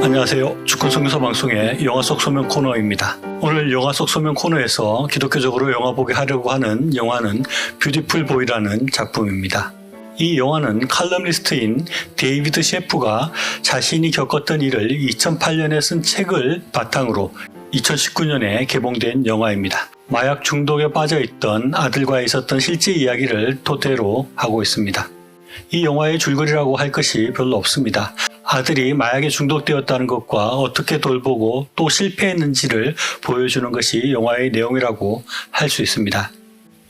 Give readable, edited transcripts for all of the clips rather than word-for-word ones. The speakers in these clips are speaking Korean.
안녕하세요. 주권성교사 방송의 영화 속 소면 코너입니다. 오늘 영화 속 소면 코너에서 기독교적으로 영화 보게 하려고 하는 영화는 뷰티풀 보이라는 작품입니다. 이 영화는 칼럼니스트인 데이비드 셰프가 자신이 겪었던 일을 2008년에 쓴 책을 바탕으로 2019년에 개봉된 영화입니다. 마약 중독에 빠져있던 아들과 있었던 실제 이야기를 토대로 하고 있습니다. 이 영화의 줄거리라고 할 것이 별로 없습니다. 아들이 마약에 중독되었다는 것과 어떻게 돌보고 또 실패했는지를 보여주는 것이 영화의 내용이라고 할 수 있습니다.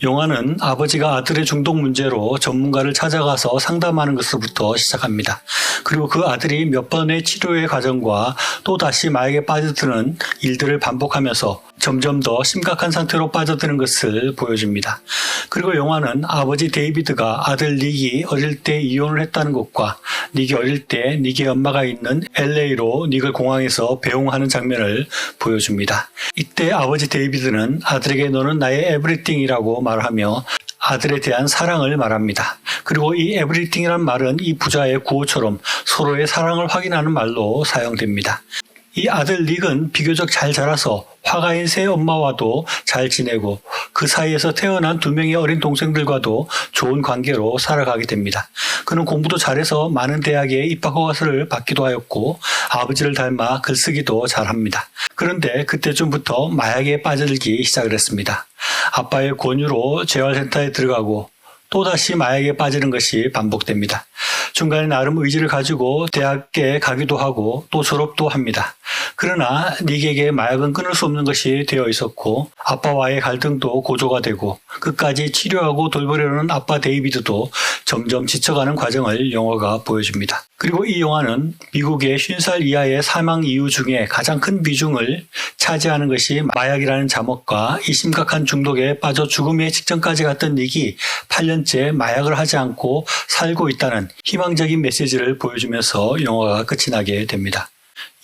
영화는 아버지가 아들의 중독 문제로 전문가를 찾아가서 상담하는 것부터 시작합니다. 그리고 그 아들이 몇 번의 치료의 과정과 또다시 마약에 빠져드는 일들을 반복하면서 점점 더 심각한 상태로 빠져드는 것을 보여줍니다. 그리고 영화는 아버지 데이비드가 아들 닉이 어릴 때 이혼을 했다는 것과 닉이 어릴 때 닉의 엄마가 있는 LA로 닉을 공항에서 배웅하는 장면을 보여줍니다. 이때 아버지 데이비드는 아들에게 너는 나의 에브리띵이라고 말하며 아들에 대한 사랑을 말합니다. 그리고 이 에브리띵이란 말은 이 부자의 구호처럼 서로의 사랑을 확인하는 말로 사용됩니다. 이 아들 닉은 비교적 잘 자라서 화가인 새 엄마와도 잘 지내고 그 사이에서 태어난 2명의 어린 동생들과도 좋은 관계로 살아가게 됩니다. 그는 공부도 잘해서 많은 대학에 입학 허가서를 받기도 하였고 아버지를 닮아 글쓰기도 잘합니다. 그런데 그때쯤부터 마약에 빠져들기 시작을 했습니다. 아빠의 권유로 재활센터에 들어가고 또다시 마약에 빠지는 것이 반복됩니다. 중간에 나름 의지를 가지고 대학에 가기도 하고 또 졸업도 합니다. 그러나 닉에게 마약은 끊을 수 없는 것이 되어 있었고 아빠와의 갈등도 고조가 되고 끝까지 치료하고 돌보려는 아빠 데이비드도 점점 지쳐가는 과정을 영화가 보여줍니다. 그리고 이 영화는 미국의 50살 이하의 사망 이유 중에 가장 큰 비중을 차지하는 것이 마약이라는 자목과 이 심각한 중독에 빠져 죽음의 직전까지 갔던 닉이 8년째 마약을 하지 않고 살고 있다는 희망적인 메시지를 보여주면서 영화가 끝이 나게 됩니다.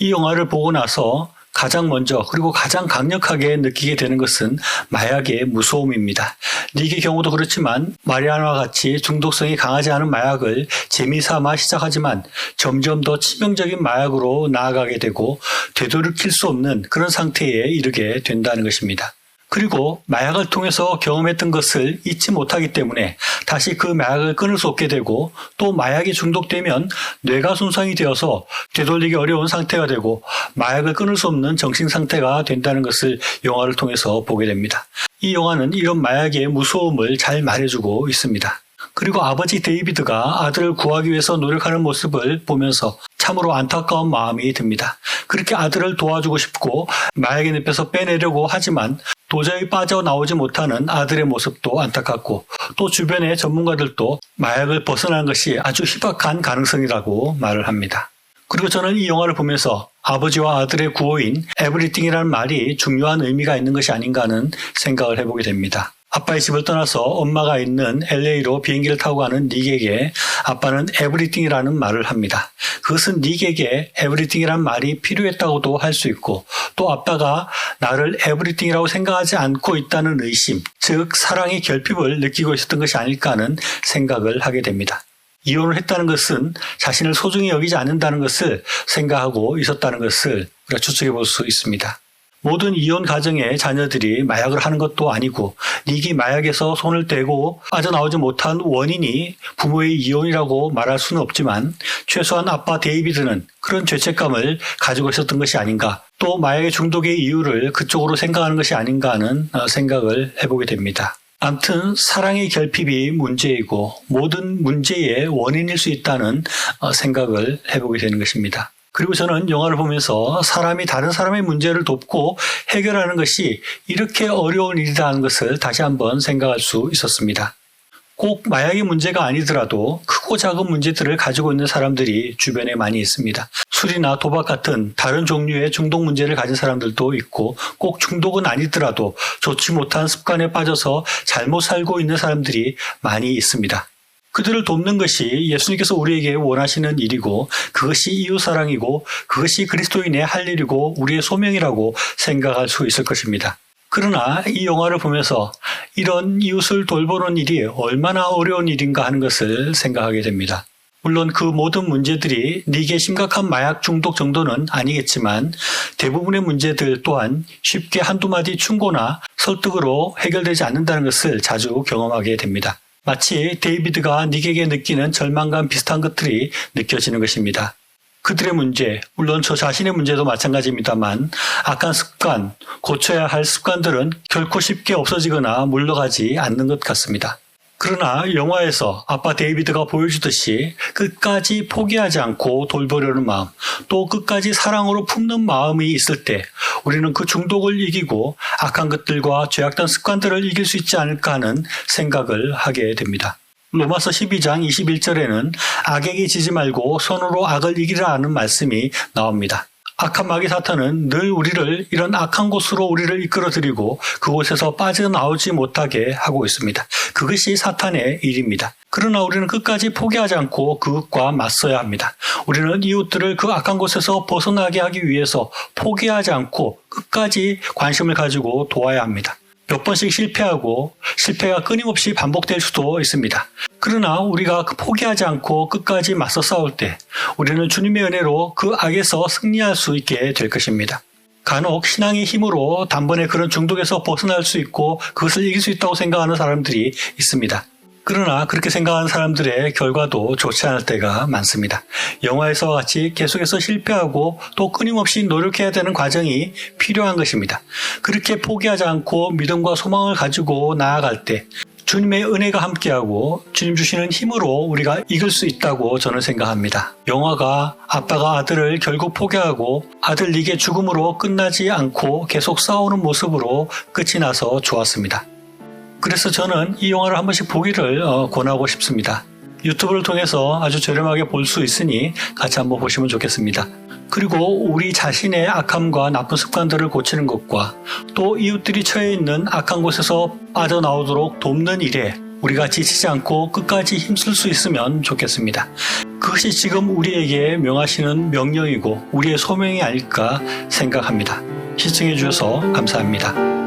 이 영화를 보고 나서 가장 먼저 그리고 가장 강력하게 느끼게 되는 것은 마약의 무서움입니다. 닉의 경우도 그렇지만 마리아나와 같이 중독성이 강하지 않은 마약을 재미삼아 시작하지만 점점 더 치명적인 마약으로 나아가게 되고 되돌이킬 수 없는 그런 상태에 이르게 된다는 것입니다. 그리고 마약을 통해서 경험했던 것을 잊지 못하기 때문에 다시 그 마약을 끊을 수 없게 되고 또 마약에 중독되면 뇌가 손상이 되어서 되돌리기 어려운 상태가 되고 마약을 끊을 수 없는 정신 상태가 된다는 것을 영화를 통해서 보게 됩니다. 이 영화는 이런 마약의 무서움을 잘 말해주고 있습니다. 그리고 아버지 데이비드가 아들을 구하기 위해서 노력하는 모습을 보면서 참으로 안타까운 마음이 듭니다. 그렇게 아들을 도와주고 싶고 마약의 늪에서 빼내려고 하지만 도저히 빠져나오지 못하는 아들의 모습도 안타깝고 또 주변의 전문가들도 마약을 벗어나는 것이 아주 희박한 가능성이라고 말을 합니다. 그리고 저는 이 영화를 보면서 아버지와 아들의 구호인 에브리띵이라는 말이 중요한 의미가 있는 것이 아닌가 하는 생각을 해보게 됩니다. 아빠의 집을 떠나서 엄마가 있는 LA로 비행기를 타고 가는 닉에게 아빠는 에브리띵이라는 말을 합니다. 그것은 닉에게 에브리띵이라는 말이 필요했다고도 할 수 있고 또 아빠가 나를 에브리띵이라고 생각하지 않고 있다는 의심, 즉 사랑의 결핍을 느끼고 있었던 것이 아닐까 하는 생각을 하게 됩니다. 이혼을 했다는 것은 자신을 소중히 여기지 않는다는 것을 생각하고 있었다는 것을 우리가 추측해 볼 수 있습니다. 모든 이혼 가정의 자녀들이 마약을 하는 것도 아니고 닉이 마약에서 손을 떼고 빠져나오지 못한 원인이 부모의 이혼이라고 말할 수는 없지만 최소한 아빠 데이비드는 그런 죄책감을 가지고 있었던 것이 아닌가 또 마약의 중독의 이유를 그쪽으로 생각하는 것이 아닌가 하는 생각을 해보게 됩니다. 아무튼 사랑의 결핍이 문제이고 모든 문제의 원인일 수 있다는 생각을 해보게 되는 것입니다. 그리고 저는 영화를 보면서 사람이 다른 사람의 문제를 돕고 해결하는 것이 이렇게 어려운 일이라는 것을 다시 한번 생각할 수 있었습니다. 꼭 마약의 문제가 아니더라도 크고 작은 문제들을 가지고 있는 사람들이 주변에 많이 있습니다. 술이나 도박 같은 다른 종류의 중독 문제를 가진 사람들도 있고 꼭 중독은 아니더라도 좋지 못한 습관에 빠져서 잘못 살고 있는 사람들이 많이 있습니다. 그들을 돕는 것이 예수님께서 우리에게 원하시는 일이고 그것이 이웃사랑이고 그것이 그리스도인의 할 일이고 우리의 소명이라고 생각할 수 있을 것입니다. 그러나 이 영화를 보면서 이런 이웃을 돌보는 일이 얼마나 어려운 일인가 하는 것을 생각하게 됩니다. 물론 그 모든 문제들이 네게 심각한 마약 중독 정도는 아니겠지만 대부분의 문제들 또한 쉽게 한두 마디 충고나 설득으로 해결되지 않는다는 것을 자주 경험하게 됩니다. 마치 데이비드가 닉에게 느끼는 절망감 비슷한 것들이 느껴지는 것입니다. 그들의 문제, 물론 저 자신의 문제도 마찬가지입니다만 악한 습관, 고쳐야 할 습관들은 결코 쉽게 없어지거나 물러가지 않는 것 같습니다. 그러나 영화에서 아빠 데이비드가 보여주듯이 끝까지 포기하지 않고 돌보려는 마음, 또 끝까지 사랑으로 품는 마음이 있을 때 우리는 그 중독을 이기고 악한 것들과 죄악된 습관들을 이길 수 있지 않을까 하는 생각을 하게 됩니다. 로마서 12장 21절에는 악에게 지지 말고 손으로 악을 이기라는 말씀이 나옵니다. 악한 마귀 사탄은 늘 우리를 이런 악한 곳으로 우리를 이끌어들이고 그곳에서 빠져나오지 못하게 하고 있습니다. 그것이 사탄의 일입니다. 그러나 우리는 끝까지 포기하지 않고 그것과 맞서야 합니다. 우리는 이웃들을 그 악한 곳에서 벗어나게 하기 위해서 포기하지 않고 끝까지 관심을 가지고 도와야 합니다. 몇 번씩 실패하고 실패가 끊임없이 반복될 수도 있습니다. 그러나 우리가 포기하지 않고 끝까지 맞서 싸울 때 우리는 주님의 은혜로 그 악에서 승리할 수 있게 될 것입니다. 간혹 신앙의 힘으로 단번에 그런 중독에서 벗어날 수 있고 그것을 이길 수 있다고 생각하는 사람들이 있습니다. 그러나 그렇게 생각하는 사람들의 결과도 좋지 않을 때가 많습니다. 영화에서와 같이 계속해서 실패하고 또 끊임없이 노력해야 되는 과정이 필요한 것입니다. 그렇게 포기하지 않고 믿음과 소망을 가지고 나아갈 때 주님의 은혜가 함께하고 주님 주시는 힘으로 우리가 이길 수 있다고 저는 생각합니다. 영화가 아빠가 아들을 결국 포기하고 아들 닉의 죽음으로 끝나지 않고 계속 싸우는 모습으로 끝이 나서 좋았습니다. 그래서 저는 이 영화를 한 번씩 보기를 권하고 싶습니다. 유튜브를 통해서 아주 저렴하게 볼 수 있으니 같이 한번 보시면 좋겠습니다. 그리고 우리 자신의 악함과 나쁜 습관들을 고치는 것과 또 이웃들이 처해 있는 악한 곳에서 빠져나오도록 돕는 일에 우리가 지치지 않고 끝까지 힘쓸 수 있으면 좋겠습니다. 그것이 지금 우리에게 명하시는 명령이고 우리의 소명이 아닐까 생각합니다. 시청해 주셔서 감사합니다.